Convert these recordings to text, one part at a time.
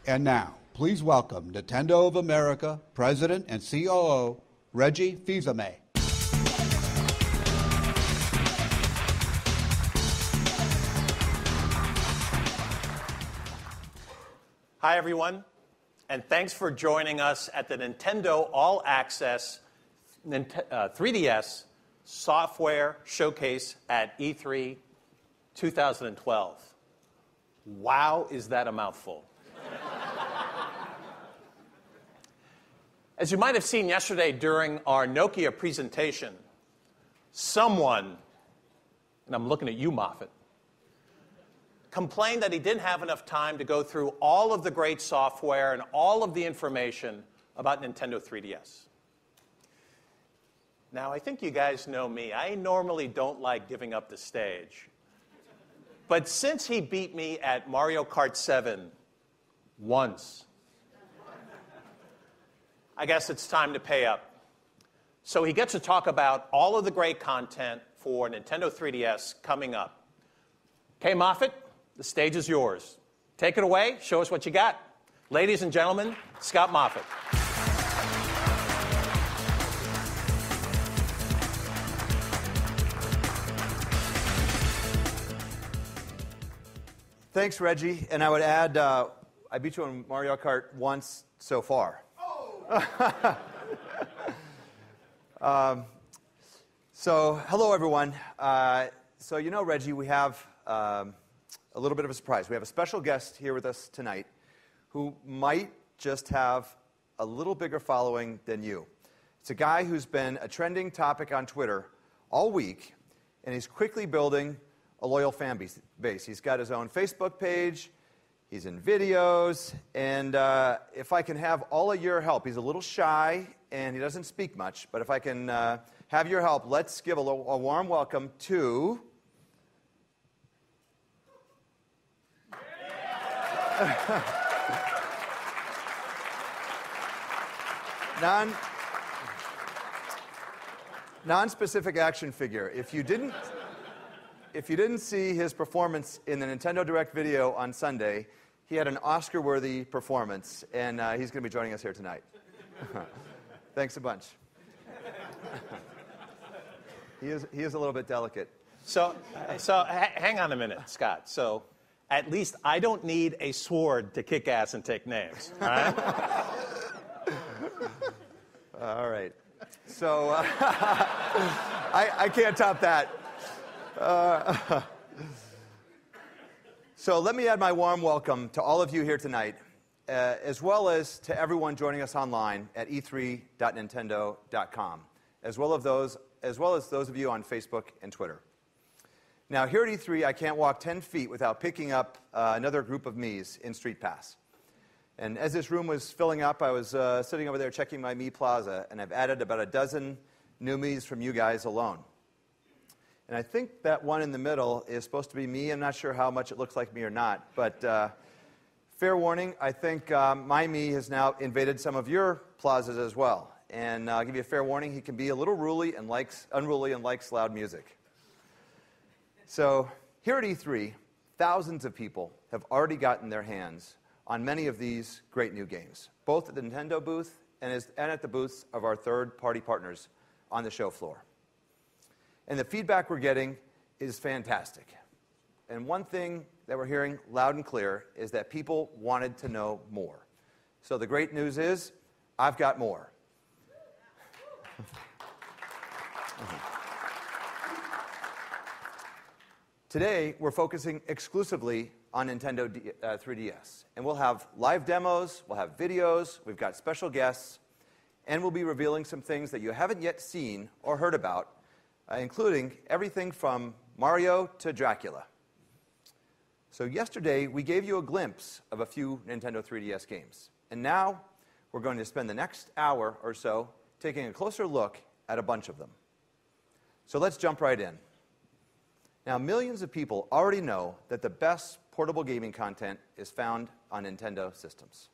And now, please welcome Nintendo of America President and COO, Reggie fils-aime. Hi, everyone, and thanks for joining us at the Nintendo All Access 3DS Software Showcase at E3 2012. Wow, is that a mouthful? As you might have seen yesterday during our Nokia presentation, someone, and I'm looking at you, Moffat, complained that he didn't have enough time to go through all of the great software and all of the information about Nintendo 3DS. Now, I think you guys know me. I normally don't like giving up the stage. But since he beat me at Mario Kart 7 once, I guess it's time to pay up. So he gets to talk about all of the great content for Nintendo 3DS coming up. Okay, Moffat, the stage is yours. Take it away. Show us what you got. Ladies and gentlemen, Scott Moffat. Thanks, Reggie. And I would add, I beat you on Mario Kart once so far. So, hello, everyone. So, you know, Reggie, we have a little bit of a surprise. We have a special guest here with us tonight who might just have a little bigger following than you. It's a guy who's been a trending topic on Twitter all week, and he's quickly building a loyal fan base. He's got his own Facebook page. He's in videos, and if I can have all of your help, he's a little shy, and he doesn't speak much, but if I can have your help, let's give a warm welcome to... Non-specific action figure. If you didn't see his performance in the Nintendo Direct video on Sunday, he had an Oscar-worthy performance, and he's going to be joining us here tonight. Thanks a bunch. He is a little bit delicate. So hang on a minute, Scott. So at least I don't need a sword to kick ass and take names, all right? All right. So I can't top that. So let me add my warm welcome to all of you here tonight, as well as to everyone joining us online at e3.nintendo.com, as well as those of you on Facebook and Twitter. Now, here at E3, I can't walk 10 feet without picking up another group of me's in Street Pass. And as this room was filling up, I was sitting over there checking my Me Plaza, and I've added about a dozen new me's from you guys alone. And I think that one in the middle is supposed to be me. I'm not sure how much it looks like me or not. But fair warning, I think my me has now invaded some of your plazas as well. And I'll give you a fair warning, he can be a little unruly and likes loud music. So here at E3, thousands of people have already gotten their hands on many of these great new games, both at the Nintendo booth and at the booths of our third-party partners on the show floor. And the feedback we're getting is fantastic. And one thing that we're hearing loud and clear is that people wanted to know more. So the great news is, I've got more. Today, we're focusing exclusively on Nintendo 3DS. And we'll have live demos, we'll have videos, we've got special guests, and we'll be revealing some things that you haven't yet seen or heard about, including everything from Mario to Dracula. So yesterday, we gave you a glimpse of a few Nintendo 3DS games. And now, we're going to spend the next hour or so taking a closer look at a bunch of them. So let's jump right in. Now, millions of people already know that the best portable gaming content is found on Nintendo systems.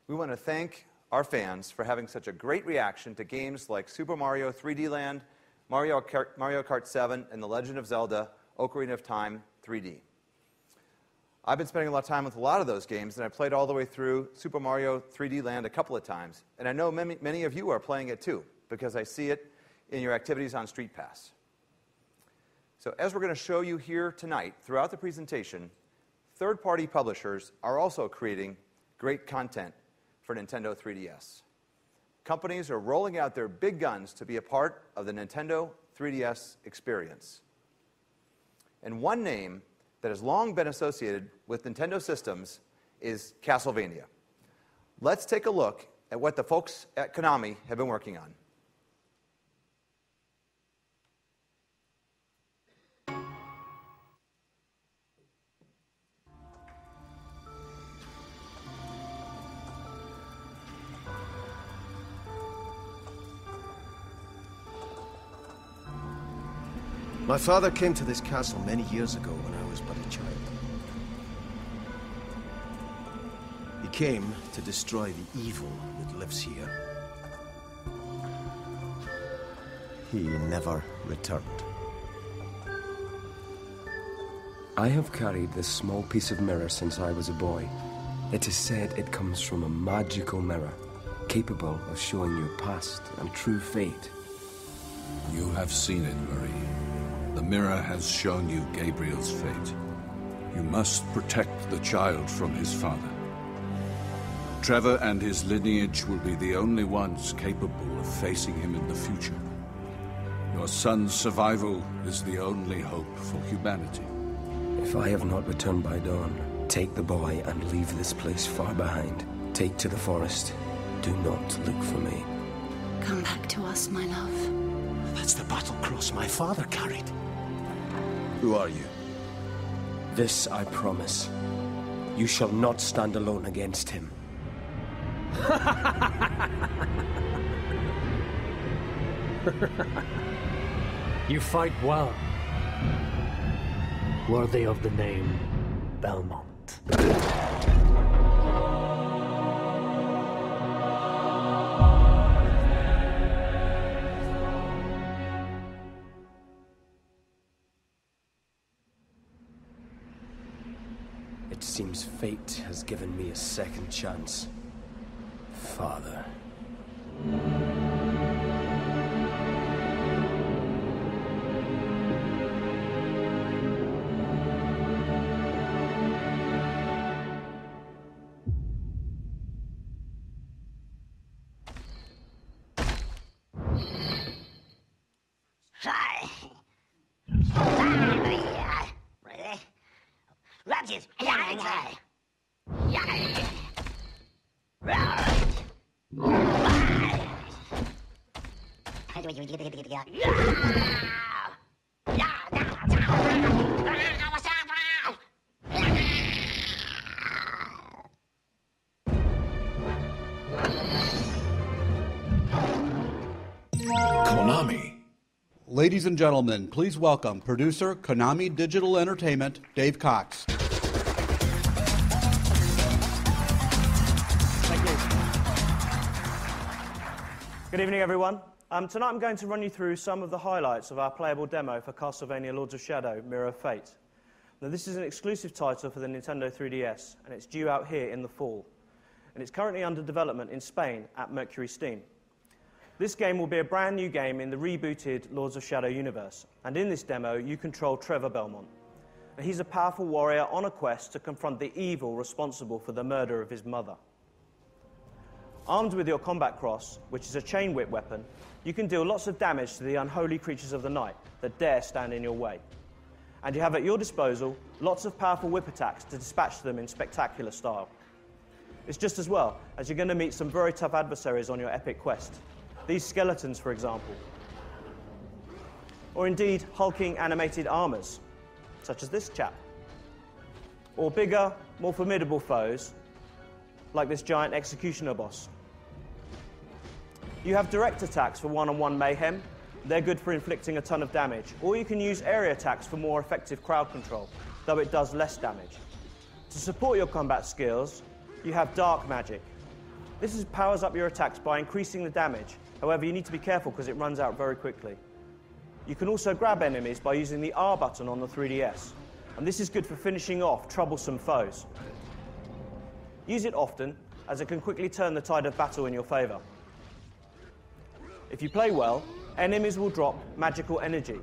We want to thank our fans for having such a great reaction to games like Super Mario 3D Land, Mario Kart 7, and The Legend of Zelda: Ocarina of Time 3D. I've been spending a lot of time with a lot of those games, and I played all the way through Super Mario 3D Land a couple of times. And I know many of you are playing it too, because I see it in your activities on Street Pass. So as we're going to show you here tonight, throughout the presentation, third-party publishers are also creating great content for Nintendo 3DS. Companies are rolling out their big guns to be a part of the Nintendo 3DS experience. And one name that has long been associated with Nintendo systems is Castlevania. Let's take a look at what the folks at Konami have been working on. My father came to this castle many years ago when I was but a child. He came to destroy the evil that lives here. He never returned. I have carried this small piece of mirror since I was a boy. It is said it comes from a magical mirror, capable of showing your past and true fate. You have seen it, Marie. The mirror has shown you Gabriel's fate. You must protect the child from his father. Trevor and his lineage will be the only ones capable of facing him in the future. Your son's survival is the only hope for humanity. If I have not returned by dawn, take the boy and leave this place far behind. Take to the forest. Do not look for me. Come back to us, my love. That's the battle cross my father carried. Who are you? This I promise. You shall not stand alone against him. You fight well. Worthy of the name Belmont. It seems fate has given me a second chance. Father. Konami. Ladies and gentlemen, please welcome producer Konami Digital Entertainment, Dave Cox. Thank you. Good evening, everyone. Tonight I'm going to run you through some of the highlights of our playable demo for Castlevania Lords of Shadow Mirror of Fate. Now, this is an exclusive title for the Nintendo 3DS, and it's due out here in the fall. And it's currently under development in Spain at Mercury Steam. This game will be a brand new game in the rebooted Lords of Shadow universe, and in this demo you control Trevor Belmont. Now, he's a powerful warrior on a quest to confront the evil responsible for the murder of his mother. Armed with your combat cross, which is a chain whip weapon, you can deal lots of damage to the unholy creatures of the night that dare stand in your way. And you have at your disposal lots of powerful whip attacks to dispatch them in spectacular style. It's just as well, as you're going to meet some very tough adversaries on your epic quest. These skeletons, for example. Or indeed, hulking animated armors, such as this chap. Or bigger, more formidable foes, like this giant executioner boss. You have direct attacks for one-on-one mayhem. They're good for inflicting a ton of damage. Or you can use area attacks for more effective crowd control, though it does less damage. To support your combat skills, you have dark magic. This powers up your attacks by increasing the damage. However, you need to be careful because it runs out very quickly. You can also grab enemies by using the R button on the 3DS. and this is good for finishing off troublesome foes. Use it often, as it can quickly turn the tide of battle in your favour. If you play well, enemies will drop magical energy.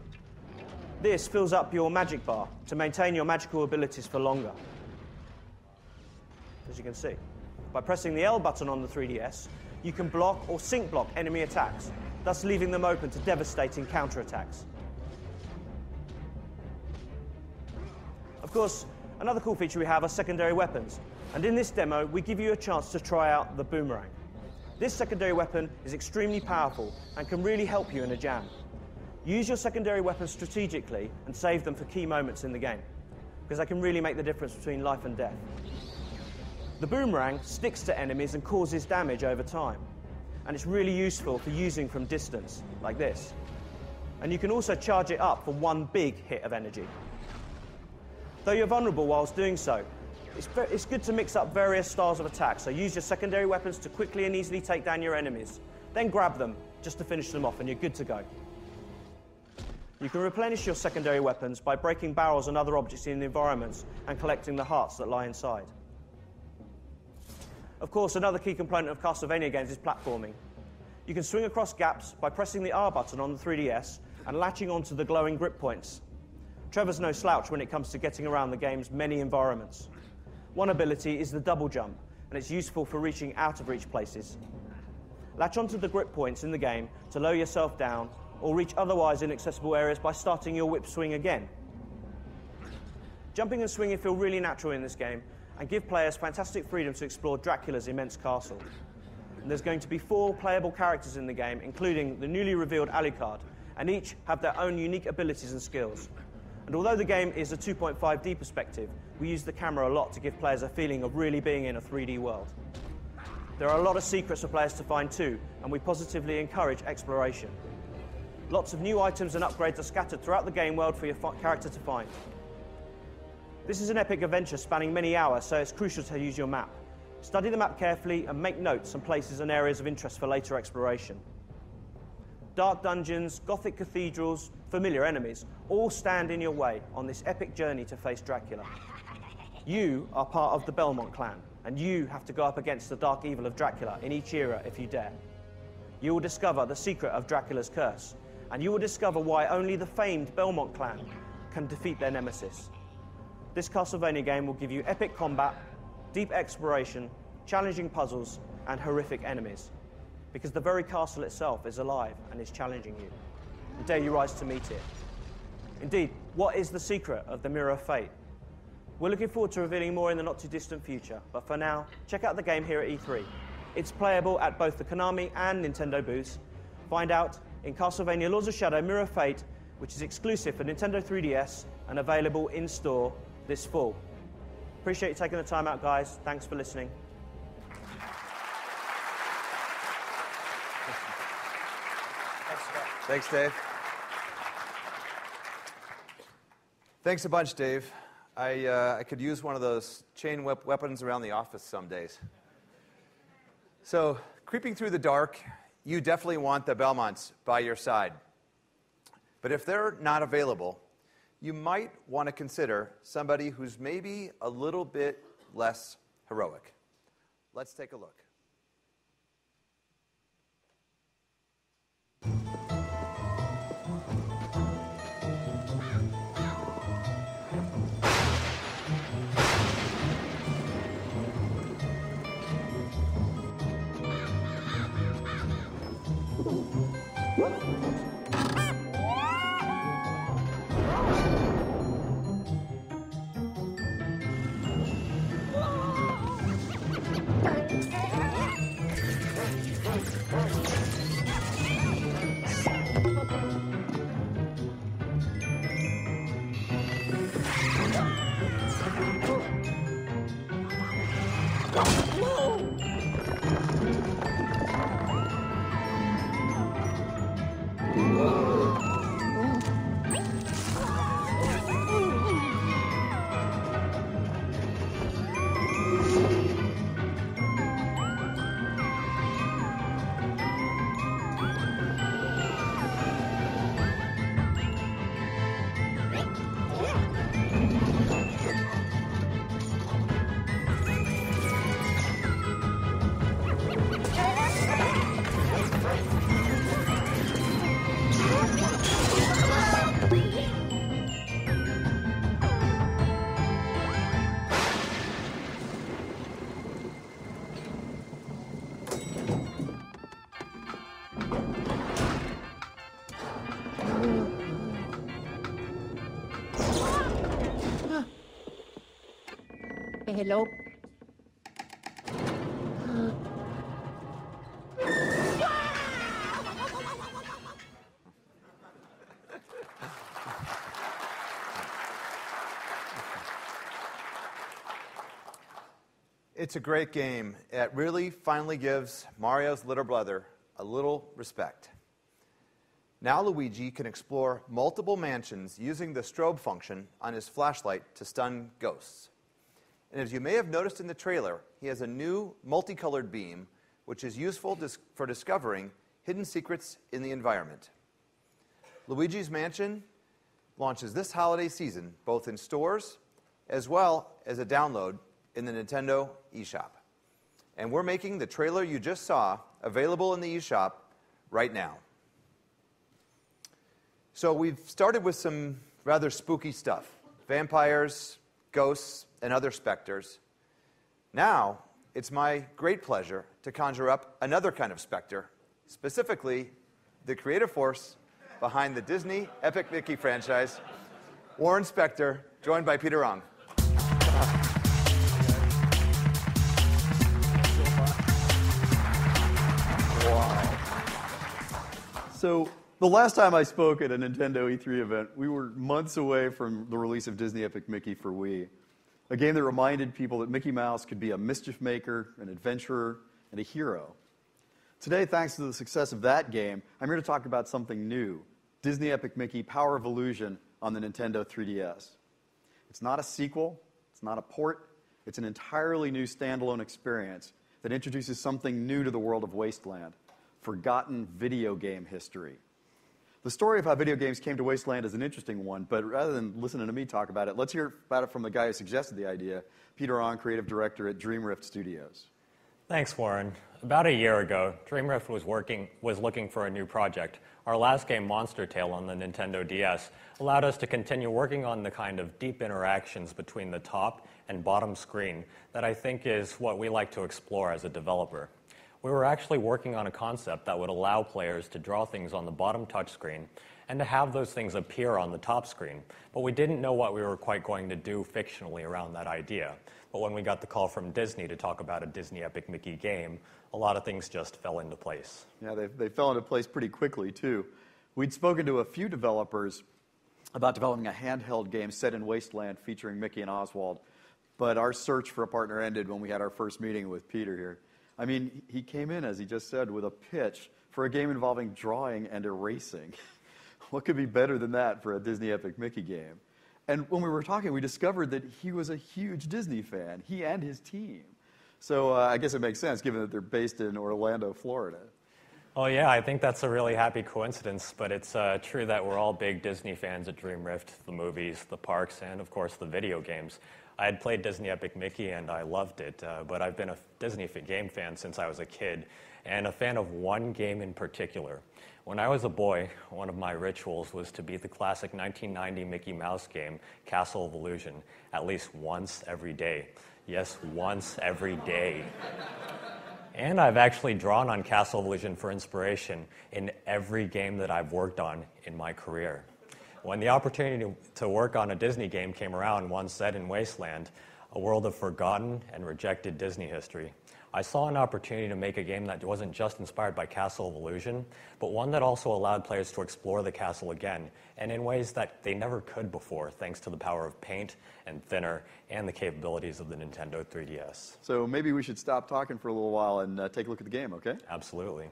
This fills up your magic bar to maintain your magical abilities for longer. As you can see, by pressing the L button on the 3DS, you can block or sync block enemy attacks, thus leaving them open to devastating counterattacks. Of course, another cool feature we have are secondary weapons, and in this demo we give you a chance to try out the boomerang. This secondary weapon is extremely powerful and can really help you in a jam. Use your secondary weapons strategically and save them for key moments in the game, because they can really make the difference between life and death. The boomerang sticks to enemies and causes damage over time, and it's really useful for using from distance, like this. And you can also charge it up for one big hit of energy. Though you're vulnerable whilst doing so, it's good to mix up various styles of attack, so use your secondary weapons to quickly and easily take down your enemies. Then grab them just to finish them off and you're good to go. You can replenish your secondary weapons by breaking barrels and other objects in the environments and collecting the hearts that lie inside. Of course, another key component of Castlevania games is platforming. You can swing across gaps by pressing the R button on the 3DS and latching onto the glowing grip points. Trevor's no slouch when it comes to getting around the game's many environments. One ability is the double jump, and it's useful for reaching out-of-reach places. Latch onto the grip points in the game to lower yourself down or reach otherwise inaccessible areas by starting your whip swing again. Jumping and swinging feel really natural in this game and give players fantastic freedom to explore Dracula's immense castle. And there's going to be 4 playable characters in the game, including the newly revealed Alucard, and each have their own unique abilities and skills. And although the game is a 2.5D perspective, we use the camera a lot to give players a feeling of really being in a 3D world. There are a lot of secrets for players to find too, and we positively encourage exploration. Lots of new items and upgrades are scattered throughout the game world for your character to find. This is an epic adventure spanning many hours, so it's crucial to use your map. Study the map carefully and make notes on places and areas of interest for later exploration. Dark dungeons, gothic cathedrals, familiar enemies, all stand in your way on this epic journey to face Dracula. You are part of the Belmont clan, and you have to go up against the dark evil of Dracula in each era if you dare. You will discover the secret of Dracula's curse, and you will discover why only the famed Belmont clan can defeat their nemesis. This Castlevania game will give you epic combat, deep exploration, challenging puzzles, and horrific enemies, because the very castle itself is alive and is challenging you. And dare you rise to meet it. Indeed, what is the secret of the Mirror of Fate? We're looking forward to revealing more in the not-too-distant future, but for now, check out the game here at E3. It's playable at both the Konami and Nintendo booths. Find out in Castlevania Lords of Shadow Mirror of Fate, which is exclusive for Nintendo 3DS and available in-store this fall. Appreciate you taking the time out, guys. Thanks for listening. Thanks, Dave. Thanks a bunch, Dave. I could use one of those chain weapons around the office some days. So, creeping through the dark, you definitely want the Belmonts by your side. But if they're not available, you might want to consider somebody who's maybe a little bit less heroic. Let's take a look. Hello. It's a great game. It really finally gives Mario's little brother a little respect. Now Luigi can explore multiple mansions using the strobe function on his flashlight to stun ghosts. And as you may have noticed in the trailer, he has a new multicolored beam, which is useful for discovering hidden secrets in the environment. Luigi's Mansion launches this holiday season, both in stores as well as a download in the Nintendo eShop. And we're making the trailer you just saw available in the eShop right now. So we've started with some rather spooky stuff. Vampires, ghosts, and other specters. Now, it's my great pleasure to conjure up another kind of specter, specifically the creative force behind the Disney Epic Mickey franchise, Warren Spector, joined by Peter Ong. So the last time I spoke at a Nintendo E3 event, we were months away from the release of Disney Epic Mickey for Wii, a game that reminded people that Mickey Mouse could be a mischief maker, an adventurer, and a hero. Today, thanks to the success of that game, I'm here to talk about something new, Disney Epic Mickey Power of Illusion on the Nintendo 3DS. It's not a sequel, it's not a port, it's an entirely new standalone experience that introduces something new to the world of Wasteland. Forgotten video game history. The story of how video games came to Wasteland is an interesting one, but rather than listening to me talk about it, let's hear about it from the guy who suggested the idea, Peter Ong, creative director at Dreamrift Studios. Thanks, Warren. About a year ago, Dreamrift was looking for a new project. Our last game, Monster Tale on the Nintendo DS, allowed us to continue working on the kind of deep interactions between the top and bottom screen that I think is what we like to explore as a developer. We were actually working on a concept that would allow players to draw things on the bottom touchscreen and to have those things appear on the top screen. But we didn't know what we were quite going to do fictionally around that idea. But when we got the call from Disney to talk about a Disney Epic Mickey game, a lot of things just fell into place. Yeah, they fell into place pretty quickly, too. We'd spoken to a few developers about developing a handheld game set in Wasteland featuring Mickey and Oswald, but our search for a partner ended when we had our first meeting with Peter here. I mean, he came in, as he just said, with a pitch for a game involving drawing and erasing. What could be better than that for a Disney Epic Mickey game? And when we were talking, we discovered that he was a huge Disney fan, he and his team. So I guess it makes sense, given that they're based in Orlando, Florida. Oh yeah, I think that's a really happy coincidence, but it's true that we're all big Disney fans at Dreamrift, the movies, the parks, and of course the video games. I had played Disney Epic Mickey and I loved it, but I've been a Disney game fan since I was a kid, and a fan of one game in particular. When I was a boy, one of my rituals was to beat the classic 1990 Mickey Mouse game, Castle of Illusion, at least once every day. Yes, once every day. And I've actually drawn on Castle of Illusion for inspiration in every game that I've worked on in my career. When the opportunity to work on a Disney game came around, one set in Wasteland, a world of forgotten and rejected Disney history, I saw an opportunity to make a game that wasn't just inspired by Castle of Illusion, but one that also allowed players to explore the castle again, and in ways that they never could before, thanks to the power of paint and thinner and the capabilities of the Nintendo 3DS. So maybe we should stop talking for a little while and take a look at the game, okay? Absolutely.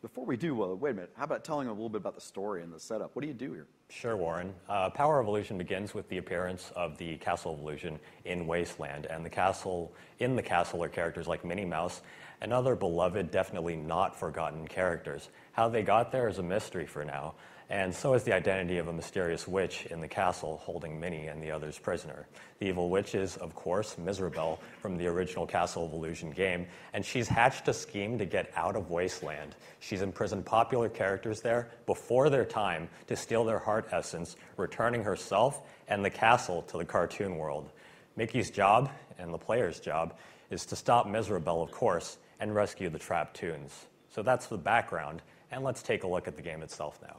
Before we do, wait a minute. How about telling a little bit about the story and the setup? What do you do here? Sure, Warren. Power of Illusion begins with the appearance of the Castle of Illusion in Wasteland, and in the castle are characters like Minnie Mouse and other beloved, definitely not forgotten characters. How they got there is a mystery for now, and so is the identity of a mysterious witch in the castle holding Minnie and the others prisoner. The evil witch is, of course, Miserabelle from the original Castle of Illusion game, and she's hatched a scheme to get out of Wasteland. She's imprisoned popular characters there before their time to steal their heart essence, returning herself and the castle to the cartoon world. Mickey's job, and the player's job, is to stop Miserabelle, of course, and rescue the trapped toons. So that's the background, and let's take a look at the game itself now.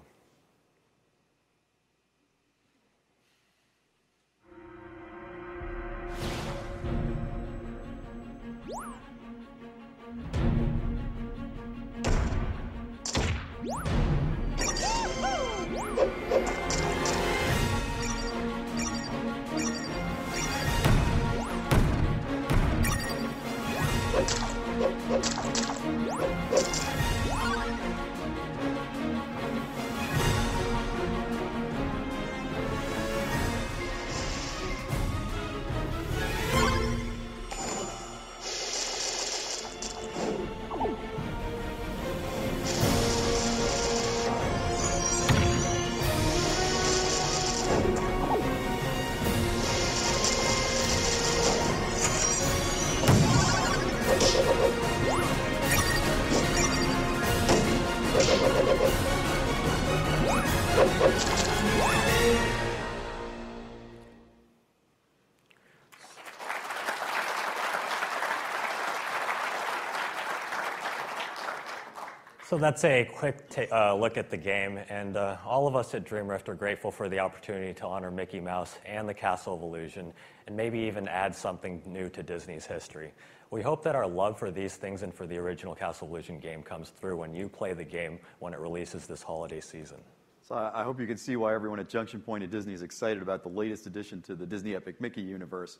So that's a quick look at the game, and all of us at Dream Rift are grateful for the opportunity to honor Mickey Mouse and the Castle of Illusion, and maybe even add something new to Disney's history. We hope that our love for these things and for the original Castle of Illusion game comes through when you play the game when it releases this holiday season. So I hope you can see why everyone at Junction Point at Disney is excited about the latest addition to the Disney Epic Mickey universe.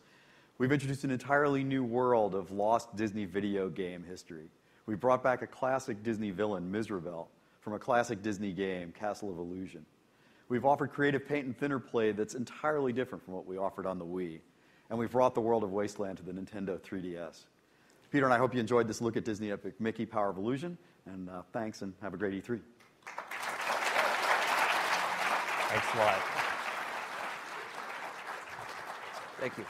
We've introduced an entirely new world of lost Disney video game history. We brought back a classic Disney villain, Mizrabel, from a classic Disney game, Castle of Illusion. We've offered creative paint and thinner play that's entirely different from what we offered on the Wii. And we've brought the world of Wasteland to the Nintendo 3DS. Peter and I hope you enjoyed this look at Disney Epic Mickey Power of Illusion. And thanks, and have a great E3. Thanks a lot. Thank you.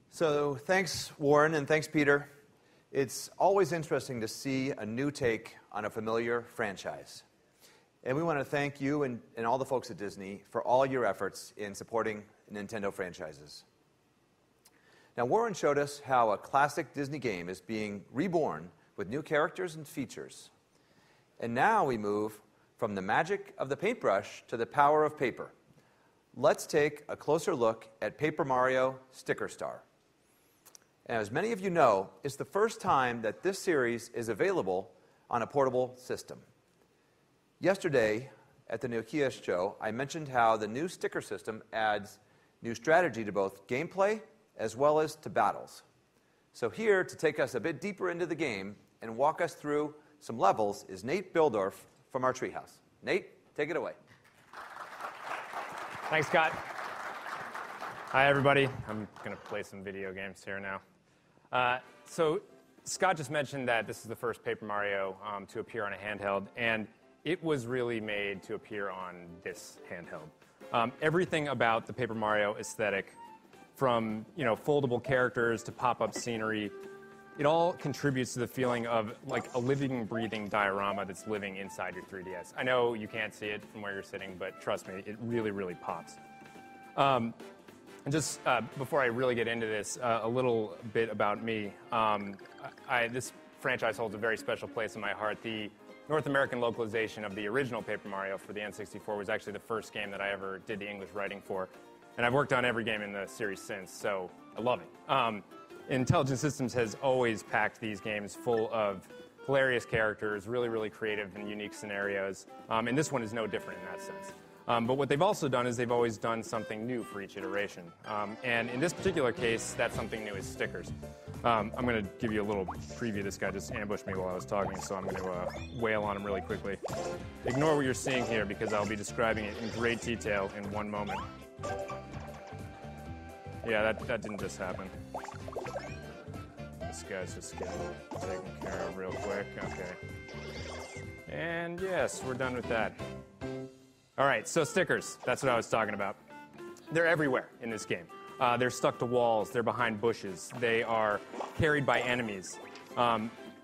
So thanks, Warren, and thanks, Peter. It's always interesting to see a new take on a familiar franchise. And we want to thank you and all the folks at Disney for all your efforts in supporting Nintendo franchises. Now, Warren showed us how a classic Disney game is being reborn with new characters and features. And now we move from the magic of the paintbrush to the power of paper. Let's take a closer look at Paper Mario Sticker Star. And as many of you know, it's the first time that this series is available on a portable system. Yesterday, at the Nokia show, I mentioned how the new sticker system adds new strategy to both gameplay as well as to battles. So here, to take us a bit deeper into the game and walk us through some levels, is Nate Bildorf from our treehouse. Nate, take it away. Thanks, Scott. Hi, everybody. I'm going to play some video games here now. So Scott just mentioned that this is the first Paper Mario to appear on a handheld, and it was really made to appear on this handheld. Everything about the Paper Mario aesthetic, from foldable characters to pop-up scenery, it all contributes to the feeling of like a living, breathing diorama that's living inside your 3DS. I know you can't see it from where you're sitting, but trust me, it really, really pops. And just before I really get into this, a little bit about me. This franchise holds a very special place in my heart. The North American localization of the original Paper Mario for the N64 was actually the first game that I ever did the English writing for. And I've worked on every game in the series since, so I love it. Intelligent Systems has always packed these games full of hilarious characters, really, really creative and unique scenarios. And this one is no different in that sense. But what they've also done is they've always done something new for each iteration. And in this particular case, that something new is stickers. I'm going to give you a little preview. This guy just ambushed me while I was talking, so I'm going to wail on him really quickly. Ignore what you're seeing here because I'll be describing it in great detail in one moment. Yeah, that didn't just happen. This guy's just getting taken care of real quick. Okay. And yes, we're done with that. All right, so stickers, that's what I was talking about. They're everywhere in this game. They're stuck to walls, they're behind bushes, they are carried by enemies.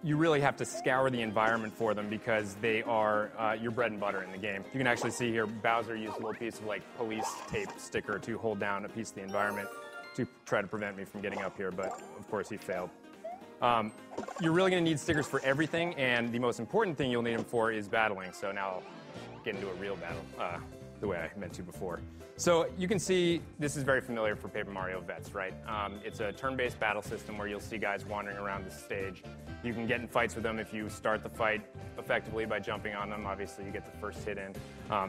You really have to scour the environment for them because they are your bread and butter in the game. You can actually see here Bowser used a little piece of like police tape sticker to hold down a piece of the environment to try to prevent me from getting up here, but of course he failed. You're really going to need stickers for everything, and the most important thing you'll need them for is battling. So now I'll get into a real battle the way I meant to before. So you can see this is very familiar for Paper Mario vets, right? It's a turn-based battle system where you'll see guys wandering around the stage. You can get in fights with them if you start the fight effectively by jumping on them. Obviously, you get the first hit in.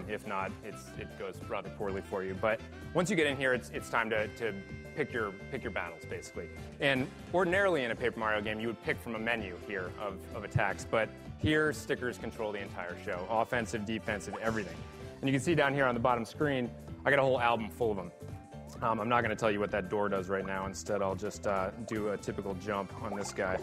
If not, it goes rather poorly for you. But once you get in here, it's time to pick your battles, basically. And ordinarily in a Paper Mario game, you would pick from a menu here of attacks. But here, stickers control the entire show. Offensive, defensive, everything. And you can see down here on the bottom screen, I got a whole album full of them. I'm not going to tell you what that door does right now. Instead, I'll just do a typical jump on this guy.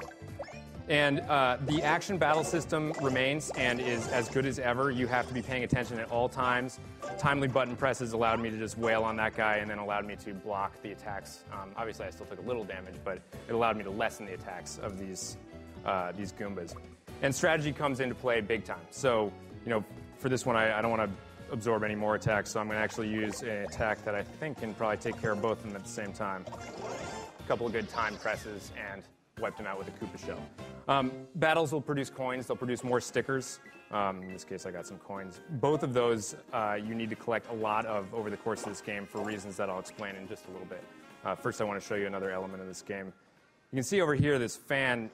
And the action battle system remains and is as good as ever. You have to be paying attention at all times. Timely button presses allowed me to just wail on that guy and then allowed me to block the attacks. Obviously, I still took a little damage, but it allowed me to lessen the attacks of these Goombas. And strategy comes into play big time. So, for this one, I don't want to absorb any more attacks, so I'm going to actually use an attack that I think can probably take care of both of them at the same time. A couple of good time presses and wiped him out with a Koopa shell. Battles will produce coins. They'll produce more stickers. In this case, I got some coins. Both of those you need to collect a lot of over the course of this game for reasons that I'll explain in just a little bit. First, I want to show you another element of this game. You can see over here this fan.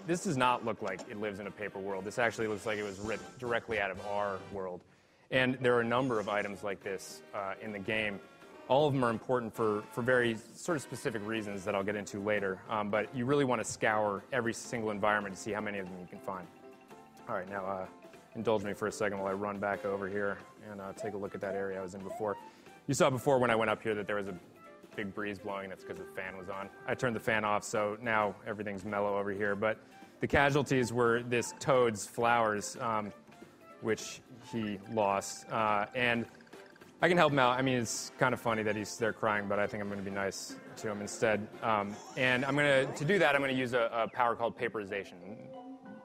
This does not look like it lives in a paper world. This actually looks like it was ripped directly out of our world. And there are a number of items like this in the game. All of them are important for very sort of specific reasons that I'll get into later. But you really want to scour every single environment to see how many of them you can find. All right, now indulge me for a second while I run back over here and take a look at that area I was in before. You saw before when I went up here that there was a big breeze blowing. That's because the fan was on. I turned the fan off, so now everything's mellow over here. But the casualties were this toad's flowers, which he lost. And I can help him out. I mean, it's kind of funny that he's there crying, but I think I'm going to be nice to him instead. And to do that, I'm going to use a power called paperization.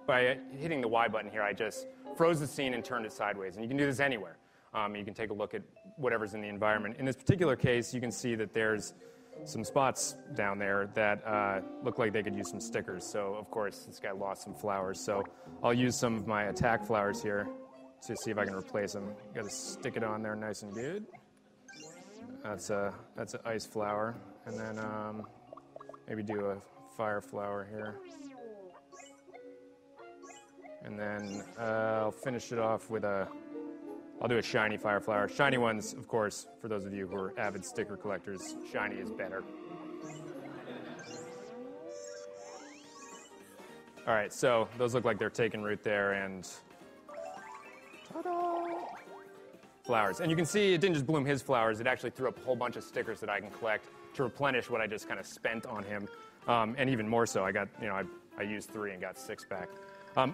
By hitting the Y button here, I just froze the scene and turned it sideways. And you can do this anywhere. You can take a look at whatever's in the environment. In this particular case, you can see that there's some spots down there that look like they could use some stickers. So, of course, this guy lost some flowers. So I'll use some of my attack flowers here to see if I can replace them. Got to stick it on there nice and good. That's an ice flower. And then maybe do a fire flower here. And then I'll finish it off with I'll do a shiny fire flower. Shiny ones, of course, for those of you who are avid sticker collectors, shiny is better. All right, so those look like they're taking root there, and ta-da! Flowers. And you can see it didn't just bloom his flowers, it actually threw up a whole bunch of stickers that I can collect to replenish what I just kind of spent on him. And even more so, I used 3 and got 6 back.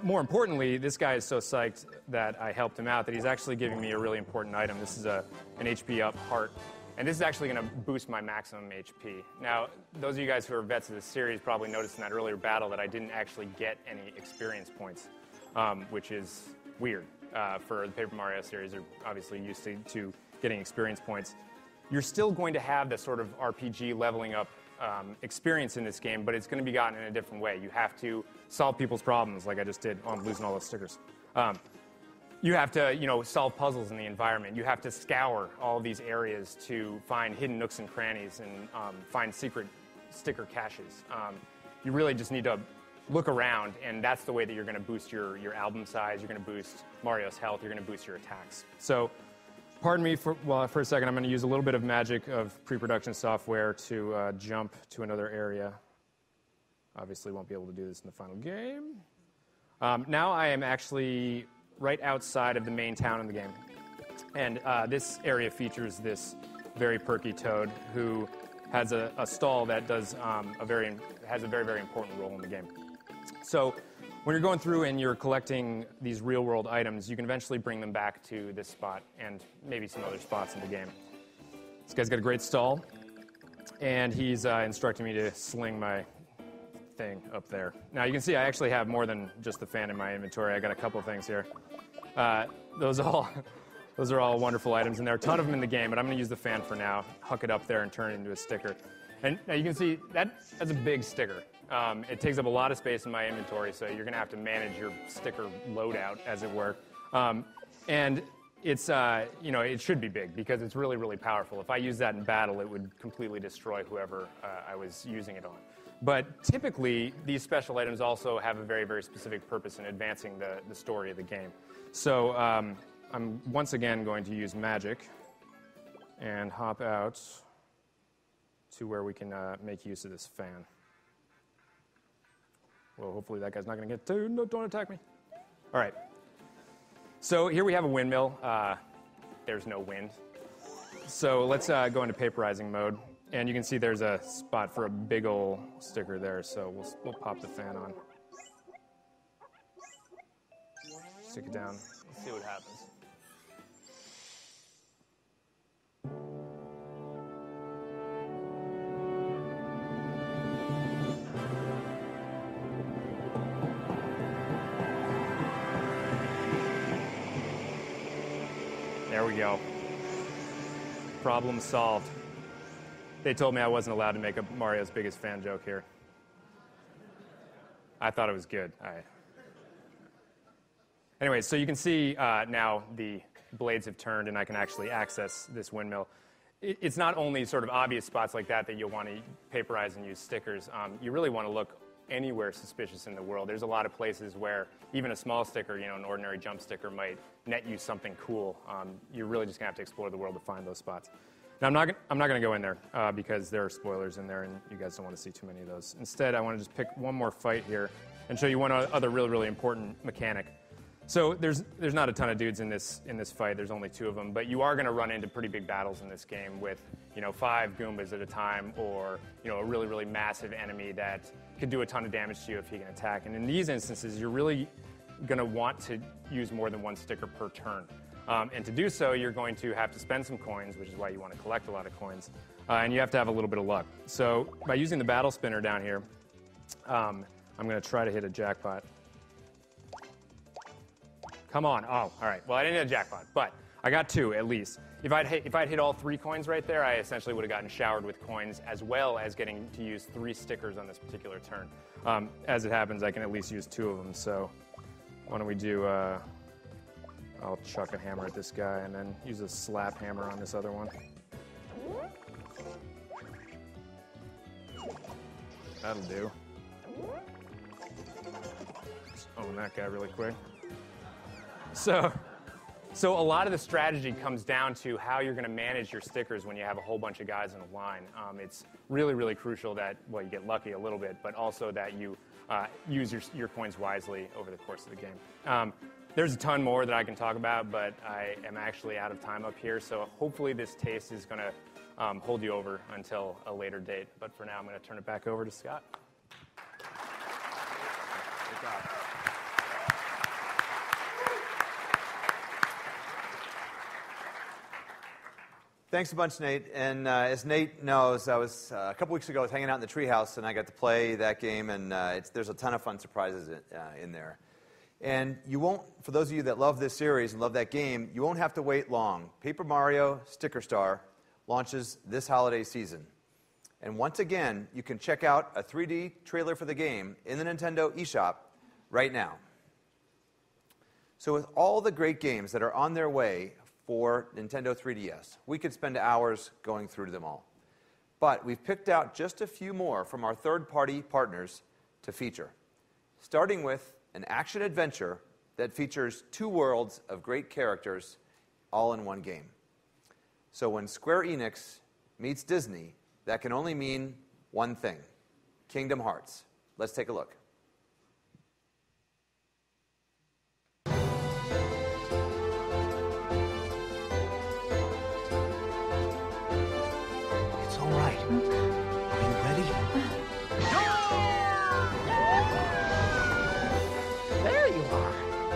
More importantly, this guy is so psyched that I helped him out that he's actually giving me a really important item. This is an HP up heart, and this is actually going to boost my maximum HP. Now, those of you guys who are vets of this series probably noticed in that earlier battle that I didn't actually get any experience points, which is weird. For the Paper Mario series, they're obviously used to getting experience points. You're still going to have the sort of RPG leveling up experience in this game, but it's going to be gotten in a different way. You have to solve people's problems, like I just did. Oh, I'm losing all those stickers. You have to, solve puzzles in the environment. You have to scour all these areas to find hidden nooks and crannies and find secret sticker caches. You really just need to look around, and that's the way that you're going to boost your album size. You're going to boost Mario's health. You're going to boost your attacks. So, pardon me for a second. I'm going to use a little bit of magic of pre-production software to jump to another area. Obviously won't be able to do this in the final game. Now I am actually right outside of the main town in the game. And this area features this very perky toad who has a stall that does has a very, very important role in the game. So when you're going through and you're collecting these real-world items, you can eventually bring them back to this spot and maybe some other spots in the game. This guy's got a great stall, and he's instructing me to sling my thing up there. Now you can see I actually have more than just the fan in my inventory. I got a couple of things here. Those are all wonderful items, and there are a ton of them in the game, but I'm going to use the fan for now, huck it up there, and turn it into a sticker. And now you can see that's a big sticker. It takes up a lot of space in my inventory, so you're going to have to manage your sticker loadout, as it were. And it's, it should be big because it's really, really powerful. If I use that in battle, it would completely destroy whoever I was using it on. But typically, these special items also have a very, very specific purpose in advancing the story of the game. So I'm once again going to use magic and hop out to where we can make use of this fan. Well, hopefully that guy's not going to get too. No, don't attack me. All right. So here we have a windmill. There's no wind. So let's go into paperizing mode. And you can see there's a spot for a big ol' sticker there. So we'll pop the fan on. Stick it down. Let's see what happens. There we go. Problem solved. They told me I wasn't allowed to make a Mario's biggest fan joke here. I thought it was good. Anyway, so you can see now the blades have turned and I can actually access this windmill. It's not only sort of obvious spots like that you'll want to paperize and use stickers. You really want to look anywhere suspicious in the world. There's a lot of places where even a small sticker, an ordinary jump sticker might net you something cool. You're really just going to have to explore the world to find those spots. Now, I'm not going to go in there because there are spoilers in there and you guys don't want to see too many of those. Instead, I want to just pick one more fight here and show you one other really, really important mechanic. So there's not a ton of dudes in this fight. There's only 2 of them, but you are going to run into pretty big battles in this game with 5 Goombas at a time, or a really, really massive enemy that could do a ton of damage to you if he can attack. And in these instances, you're really going to want to use more than 1 sticker per turn. And to do so, you're going to have to spend some coins, which is why you want to collect a lot of coins, and you have to have a little bit of luck. So by using the battle spinner down here, I'm going to try to hit a jackpot. Come on. Oh, all right. Well, I didn't hit a jackpot, but I got 2 at least. If I'd hit all 3 coins right there, I essentially would have gotten showered with coins, as well as getting to use 3 stickers on this particular turn. As it happens, I can at least use 2 of them. So why don't we do, I'll chuck a hammer at this guy and then use a slap hammer on this other one. That'll do. Just own that guy really quick. So a lot of the strategy comes down to how you're going to manage your stickers when you have a whole bunch of guys in a line. It's really, really crucial that, well, you get lucky a little bit, but also that you use your coins wisely over the course of the game. There's a ton more that I can talk about, but I am actually out of time up here, so hopefully this taste is going to hold you over until a later date. But for now, I'm going to turn it back over to Scott. Good job. Thanks a bunch, Nate. And as Nate knows, I was a couple weeks ago, I was hanging out in the treehouse, and I got to play that game, and there's a ton of fun surprises in there. And you won't, for those of you that love this series and love that game, you won't have to wait long. Paper Mario Sticker Star launches this holiday season. And once again, you can check out a 3D trailer for the game in the Nintendo eShop right now. So with all the great games that are on their way for Nintendo 3DS, we could spend hours going through them all. But we've picked out just a few more from our third-party partners to feature, starting with an action-adventure that features 2 worlds of great characters all in one game. So when Square Enix meets Disney, that can only mean one thing: Kingdom Hearts. Let's take a look.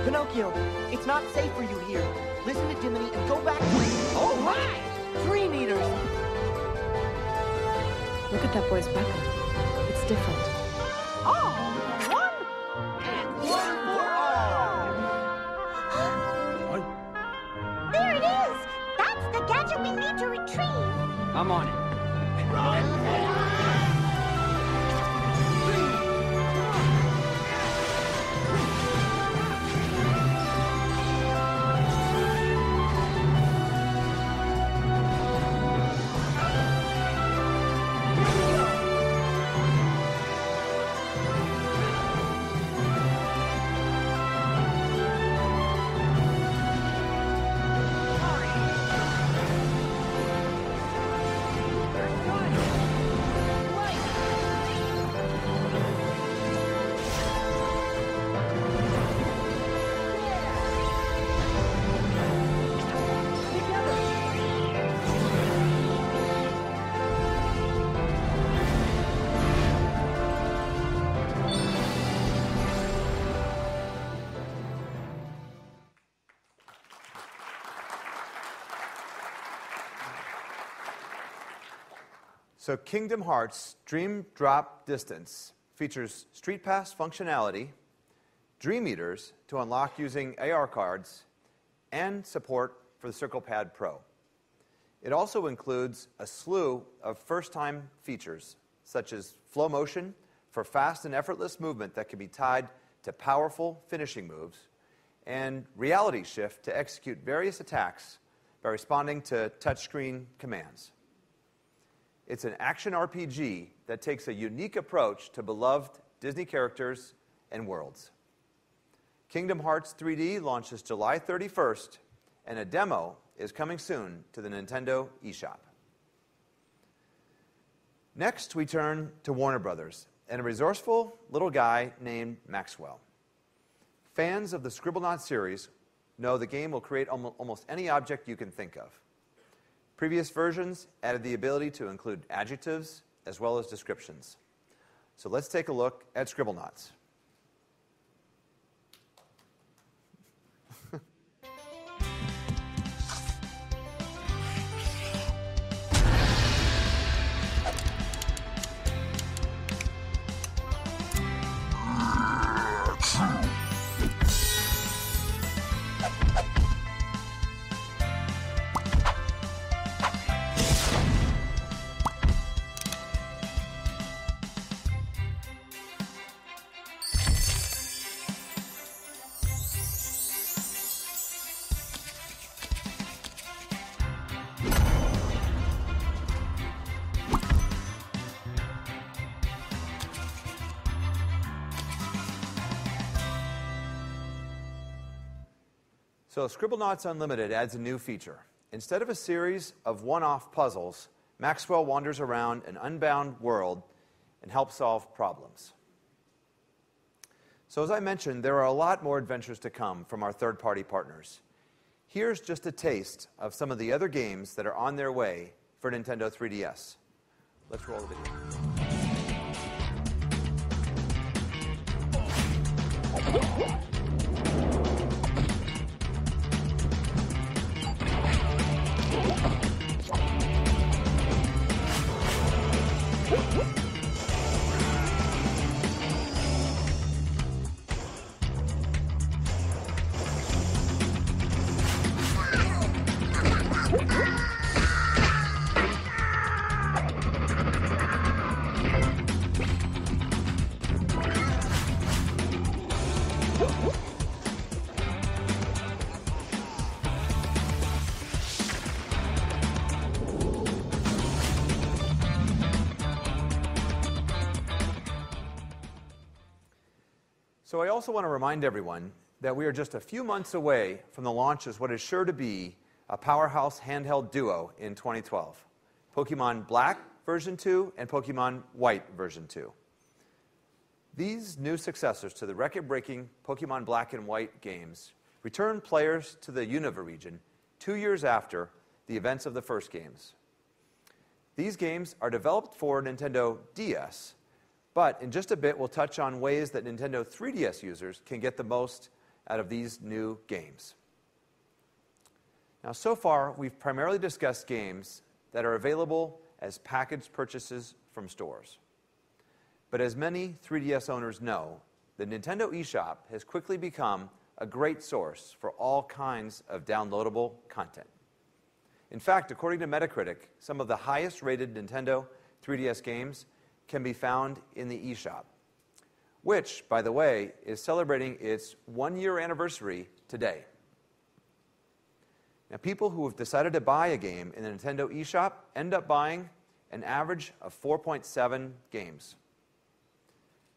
Pinocchio, it's not safe for you here. Listen to Dimity and go back to... All right! Dream Eaters! Look at that boy's weapon. It's different. All one and one for all! There it is! That's the gadget we need to retrieve. I'm on it. Run! So Kingdom Hearts Dream Drop Distance features Street Pass functionality, Dream Eaters to unlock using AR cards, and support for the Circle Pad Pro. It also includes a slew of first-time features, such as flow motion for fast and effortless movement that can be tied to powerful finishing moves, and reality shift to execute various attacks by responding to touchscreen commands. It's an action RPG that takes a unique approach to beloved Disney characters and worlds. Kingdom Hearts 3D launches July 31st, and a demo is coming soon to the Nintendo eShop. Next, we turn to Warner Brothers and a resourceful little guy named Maxwell. Fans of the Scribblenauts series know the game will create almost any object you can think of. Previous versions added the ability to include adjectives as well as descriptions. So let's take a look at Scribblenauts. So Scribblenauts Unlimited adds a new feature. Instead of a series of one-off puzzles, Maxwell wanders around an unbound world and helps solve problems. So as I mentioned, there are a lot more adventures to come from our third-party partners. Here's just a taste of some of the other games that are on their way for Nintendo 3DS. Let's roll the video. So I also want to remind everyone that we are just a few months away from the launch of what is sure to be a powerhouse handheld duo in 2012, Pokemon Black version 2 and Pokemon White version 2. These new successors to the record-breaking Pokemon Black and White games return players to the Unova region 2 years after the events of the first games. These games are developed for Nintendo DS, but in just a bit, we'll touch on ways that Nintendo 3DS users can get the most out of these new games. Now, so far, we've primarily discussed games that are available as packaged purchases from stores. But as many 3DS owners know, the Nintendo eShop has quickly become a great source for all kinds of downloadable content. In fact, according to Metacritic, some of the highest-rated Nintendo 3DS games can be found in the eShop, which, by the way, is celebrating its one-year anniversary today. Now, people who have decided to buy a game in the Nintendo eShop end up buying an average of 4.7 games.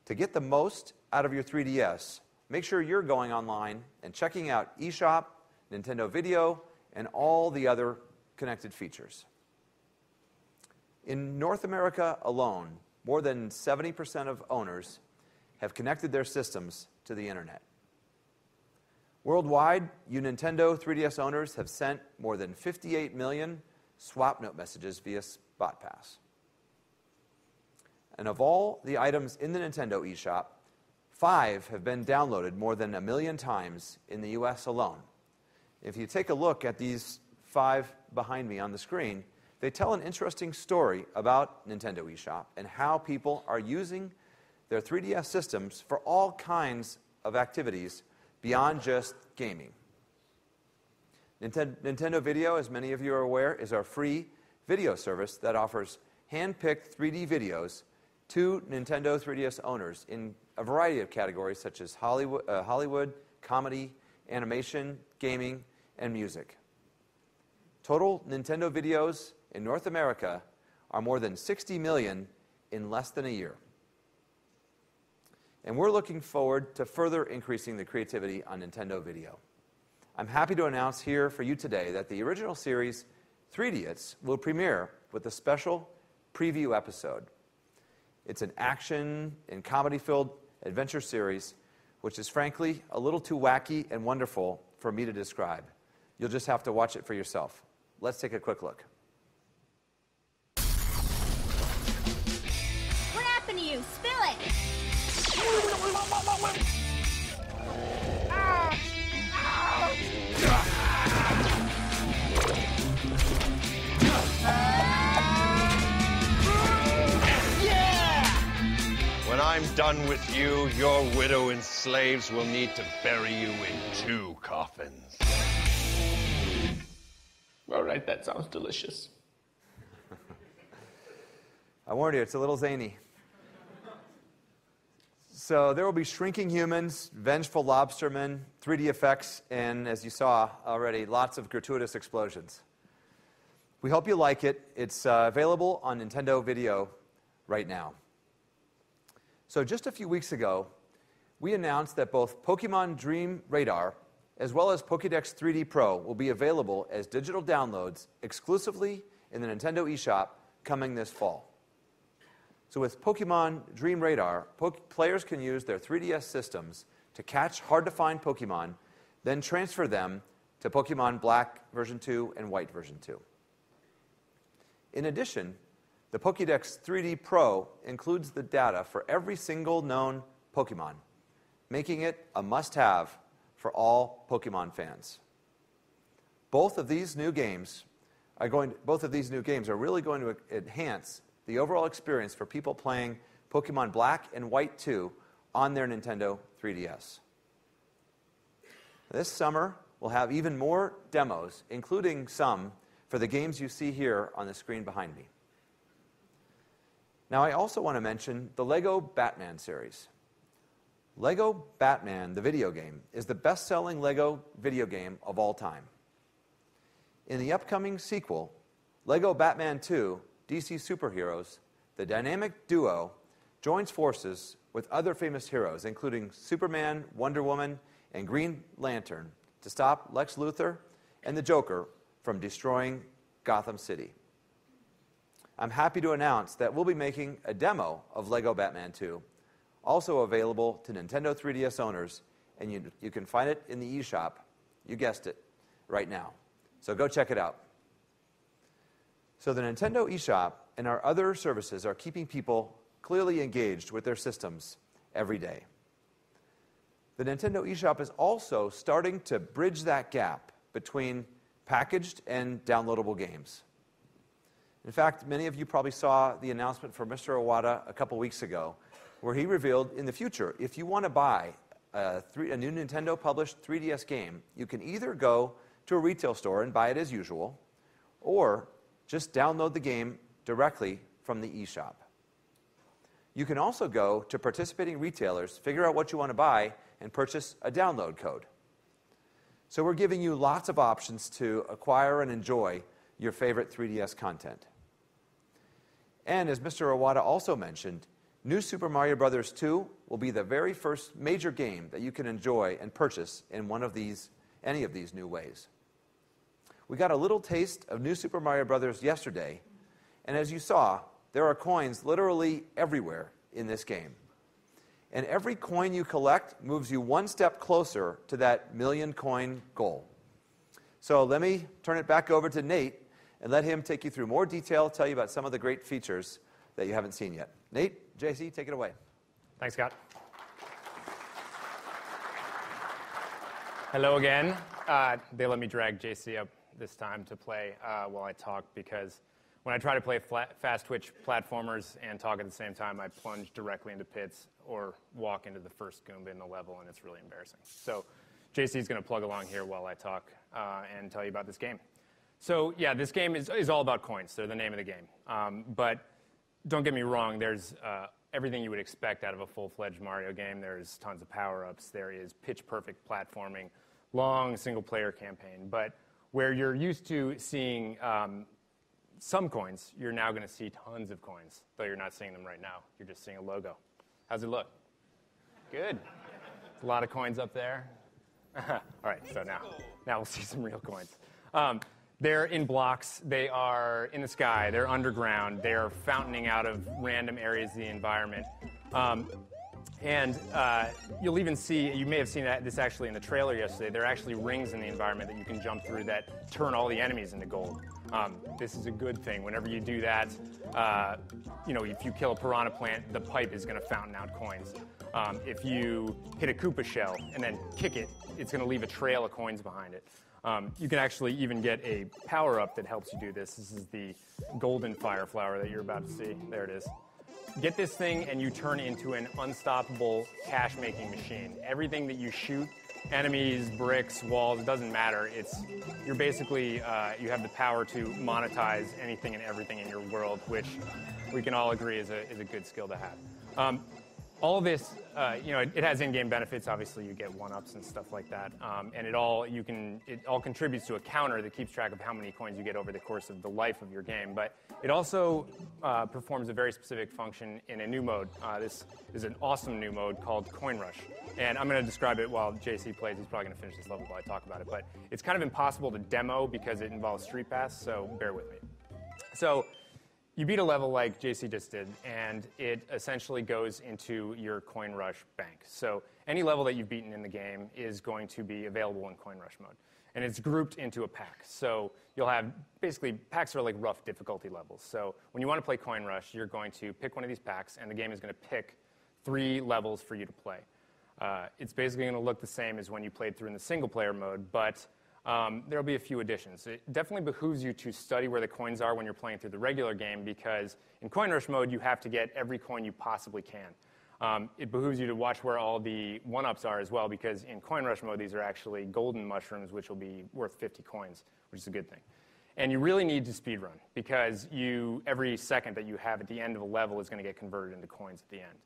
To get the most out of your 3DS, make sure you're going online and checking out eShop, Nintendo Video, and all the other connected features. In North America alone, more than 70% of owners have connected their systems to the internet. Worldwide, you Nintendo 3DS owners have sent more than 58 million swap note messages via SpotPass. And of all the items in the Nintendo eShop, 5 have been downloaded more than 1 million times in the US alone. If you take a look at these 5 behind me on the screen, they tell an interesting story about Nintendo eShop and how people are using their 3DS systems for all kinds of activities beyond just gaming. Nintendo Video, as many of you are aware, is our free video service that offers hand-picked 3D videos to Nintendo 3DS owners in a variety of categories such as Hollywood, comedy, animation, gaming, and music. Total Nintendo videos in North America are more than 60 million in less than a year. And we're looking forward to further increasing the creativity on Nintendo Video. I'm happy to announce here for you today that the original series 3DS will premiere with a special preview episode. It's an action and comedy-filled adventure series, which is frankly a little too wacky and wonderful for me to describe. You'll just have to watch it for yourself. Let's take a quick look. What happened to you? Spill it! When I'm done with you, your widow and slaves will need to bury you in 2 coffins. All right, that sounds delicious. I warned you, it's a little zany. So there will be shrinking humans, vengeful lobstermen, 3D effects, and as you saw already, lots of gratuitous explosions. We hope you like it. It's available on Nintendo Video right now. So just a few weeks ago, we announced that both Pokemon Dream Radar as well as Pokédex 3D Pro will be available as digital downloads exclusively in the Nintendo eShop coming this fall. So with Pokemon Dream Radar, players can use their 3DS systems to catch hard-to-find Pokemon, then transfer them to Pokemon Black version 2 and White version 2. In addition, the Pokédex 3D Pro includes the data for every single known Pokemon, making it a must-have for all Pokemon fans. Both of these new games are really going to enhance the overall experience for people playing Pokemon Black and White 2 on their Nintendo 3DS. This summer, we'll have even more demos, including some for the games you see here on the screen behind me. Now, I also want to mention the Lego Batman series. Lego Batman, the video game, is the best-selling Lego video game of all time. In the upcoming sequel, Lego Batman 2, DC Superheroes, the dynamic duo joins forces with other famous heroes, including Superman, Wonder Woman, and Green Lantern, to stop Lex Luthor and the Joker from destroying Gotham City. I'm happy to announce that we'll be making a demo of Lego Batman 2, also available to Nintendo 3DS owners, and you can find it in the eShop, you guessed it, right now. So go check it out. So the Nintendo eShop and our other services are keeping people clearly engaged with their systems every day. The Nintendo eShop is also starting to bridge that gap between packaged and downloadable games. In fact, many of you probably saw the announcement from Mr. Iwata a couple weeks ago, where he revealed in the future, if you want to buy a new Nintendo-published 3DS game, you can either go to a retail store and buy it as usual, or just download the game directly from the eShop. You can also go to participating retailers, figure out what you want to buy, and purchase a download code. So we're giving you lots of options to acquire and enjoy your favorite 3DS content. And as Mr. Iwata also mentioned, New Super Mario Bros. 2 will be the very first major game that you can enjoy and purchase in any of these new ways. We got a little taste of New Super Mario Bros. Yesterday, and as you saw, there are coins literally everywhere in this game. And every coin you collect moves you one step closer to that million-coin goal. So let me turn it back over to Nate and let him take you through more detail, tell you about some of the great features that you haven't seen yet. Nate, JC, take it away. Thanks, Scott. Hello again. They let me drag JC up this time to play while I talk, because when I try to play fast-twitch platformers and talk at the same time, I plunge directly into pits or walk into the first Goomba in the level, and it's really embarrassing. So JC's going to plug along here while I talk and tell you about this game. So yeah, this game is all about coins. They're the name of the game. But don't get me wrong, there's everything you would expect out of a full-fledged Mario game. There's tons of power-ups. There is pitch-perfect platforming, long single-player campaign. But where you're used to seeing some coins, you're now going to see tons of coins, though you're not seeing them right now. You're just seeing a logo. How's it look? Good. A lot of coins up there. All right, so now we'll see some real coins. They're in blocks. They are in the sky. They're underground. They are fountaining out of random areas of the environment. And you'll even see, you may have seen this actually in the trailer yesterday, there are actually rings in the environment that you can jump through that turn all the enemies into gold. This is a good thing. Whenever you do that, if you kill a piranha plant, the pipe is going to fountain out coins. If you hit a Koopa shell and then kick it, it's going to leave a trail of coins behind it. You can actually even get a power-up that helps you do this. This is the golden fire flower that you're about to see. There it is. Get this thing and you turn into an unstoppable cash-making machine. Everything that you shoot, enemies, bricks, walls, it doesn't matter. You're basically, you have the power to monetize anything and everything in your world, which we can all agree is a good skill to have. All of this, it has in-game benefits. Obviously, you get one-ups and stuff like that, and it all contributes to a counter that keeps track of how many coins you get over the course of the life of your game. But it also performs a very specific function in a new mode. This is an awesome new mode called Coin Rush, and I'm going to describe it while JC plays. He's probably going to finish this level while I talk about it. But it's kind of impossible to demo because it involves Street Pass, so bear with me. So you beat a level like JC just did, and it essentially goes into your Coin Rush bank. So any level that you've beaten in the game is going to be available in Coin Rush mode. And it's grouped into a pack. So you'll have, basically, packs are like rough difficulty levels. So when you want to play Coin Rush, you're going to pick one of these packs, and the game is going to pick 3 levels for you to play. It's basically going to look the same as when you played through in the single-player mode, but there'll be a few additions. It definitely behooves you to study where the coins are when you're playing through the regular game, because in Coin Rush mode, you have to get every coin you possibly can. It behooves you to watch where all the one-ups are as well, because in Coin Rush mode, these are actually golden mushrooms, which will be worth 50 coins, which is a good thing. And you really need to speedrun, because every second that you have at the end of a level is going to get converted into coins at the end.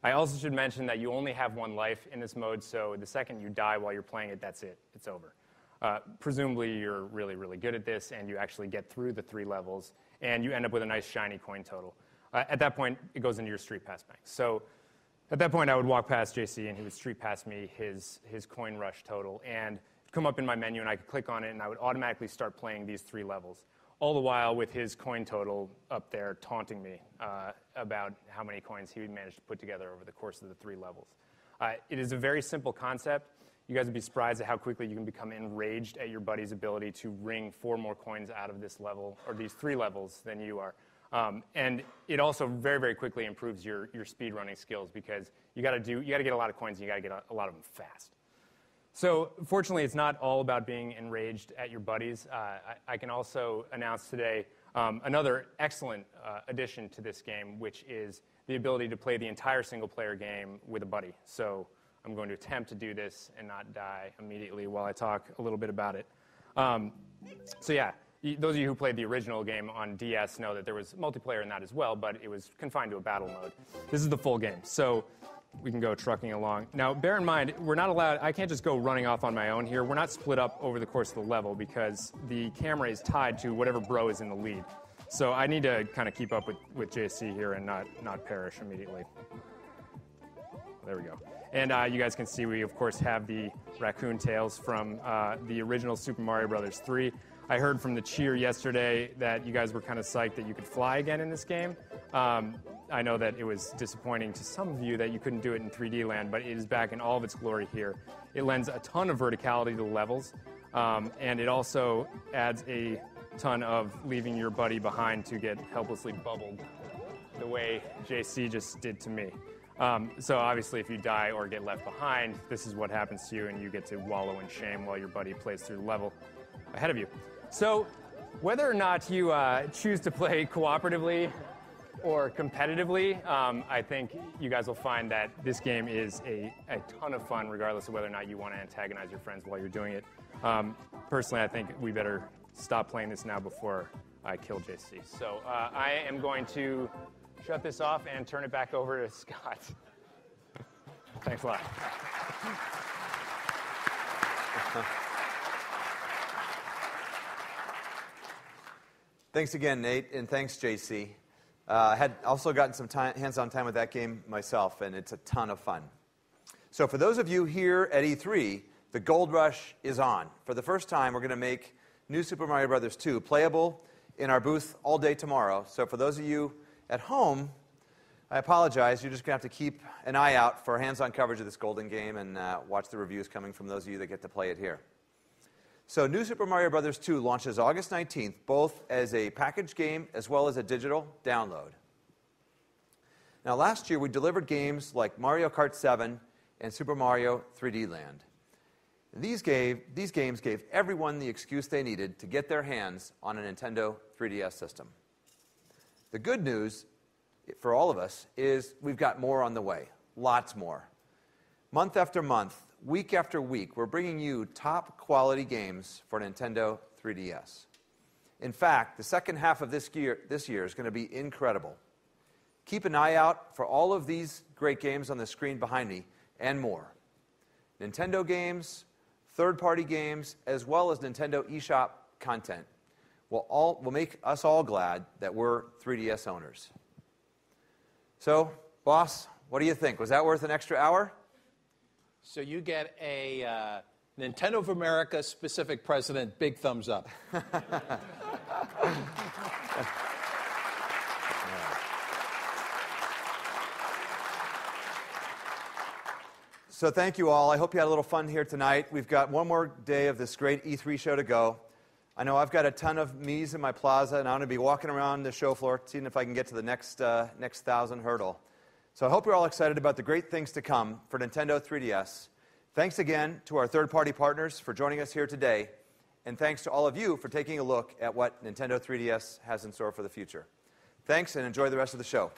I also should mention that you only have 1 life in this mode, so the second you die while you're playing it, that's it. It's over. Presumably, you're really, really good at this, and you actually get through the 3 levels, and you end up with a nice, shiny coin total. At that point, it goes into your Street Pass bank. So at that point, I would walk past JC, and he would Street Pass me his Coin Rush total, and come up in my menu, and I could click on it, and I would automatically start playing these 3 levels, all the while with his coin total up there taunting me about how many coins he would manage to put together over the course of the 3 levels. It is a very simple concept. You guys would be surprised at how quickly you can become enraged at your buddy's ability to wring 4 more coins out of this level, or these 3 levels, than you are. And it also very, very quickly improves your speedrunning skills, because you got to get a lot of coins, and you got to get a lot of them fast. So fortunately, it's not all about being enraged at your buddies. I can also announce today another excellent addition to this game, which is the ability to play the entire single-player game with a buddy. So I'm going to attempt to do this and not die immediately while I talk a little bit about it. So yeah, those of you who played the original game on DS know that there was multiplayer in that as well, but it was confined to a battle mode. This is the full game, so we can go trucking along. Now, bear in mind, we're not allowed, I can't just go running off on my own here. We're not split up over the course of the level, because the camera is tied to whatever bro is in the lead. So I need to kind of keep up with JC here and not perish immediately. There we go. And you guys can see we, of course, have the raccoon tails from the original Super Mario Bros. 3. I heard from the cheer yesterday that you guys were kind of psyched that you could fly again in this game. I know that it was disappointing to some of you that you couldn't do it in 3D land, but it is back in all of its glory here. It lends a ton of verticality to the levels, and it also adds a ton of leaving your buddy behind to get helplessly bubbled the way JC just did to me. So obviously, if you die or get left behind, this is what happens to you, and you get to wallow in shame while your buddy plays through the level ahead of you. So whether or not you choose to play cooperatively or competitively, I think you guys will find that this game is a ton of fun, regardless of whether or not you want to antagonize your friends while you're doing it. Personally, I think we better stop playing this now before I kill JC. So I am going to shut this off and turn it back over to Scott. Thanks a lot. Thanks again, Nate, and thanks, JC. I had also gotten some hands-on time with that game myself, and it's a ton of fun. So for those of you here at E3, the Gold Rush is on. For the first time, we're going to make New Super Mario Bros. 2 playable in our booth all day tomorrow. So for those of you at home, I apologize. You're just going to have to keep an eye out for hands-on coverage of this golden game and watch the reviews coming from those of you that get to play it here. So New Super Mario Bros. 2 launches August 19th, both as a package game as well as a digital download. Now, last year, we delivered games like Mario Kart 7 and Super Mario 3D Land. These games gave everyone the excuse they needed to get their hands on a Nintendo 3DS system. The good news for all of us is we've got more on the way, lots more. Month after month, week after week, we're bringing you top quality games for Nintendo 3DS. In fact, the second half of this year is going to be incredible. Keep an eye out for all of these great games on the screen behind me and more. Nintendo games, third-party games, as well as Nintendo eShop content will make us all glad that we're 3DS owners. So, boss, what do you think? Was that worth an extra hour? So you get a Nintendo of America specific president, big thumbs up. So thank you all. I hope you had a little fun here tonight. We've got one more day of this great E3 show to go. I know I've got a ton of me's in my plaza, and I'm going to be walking around the show floor, seeing if I can get to the next 1,000 hurdle. So I hope you're all excited about the great things to come for Nintendo 3DS. Thanks again to our third-party partners for joining us here today, and thanks to all of you for taking a look at what Nintendo 3DS has in store for the future. Thanks, and enjoy the rest of the show.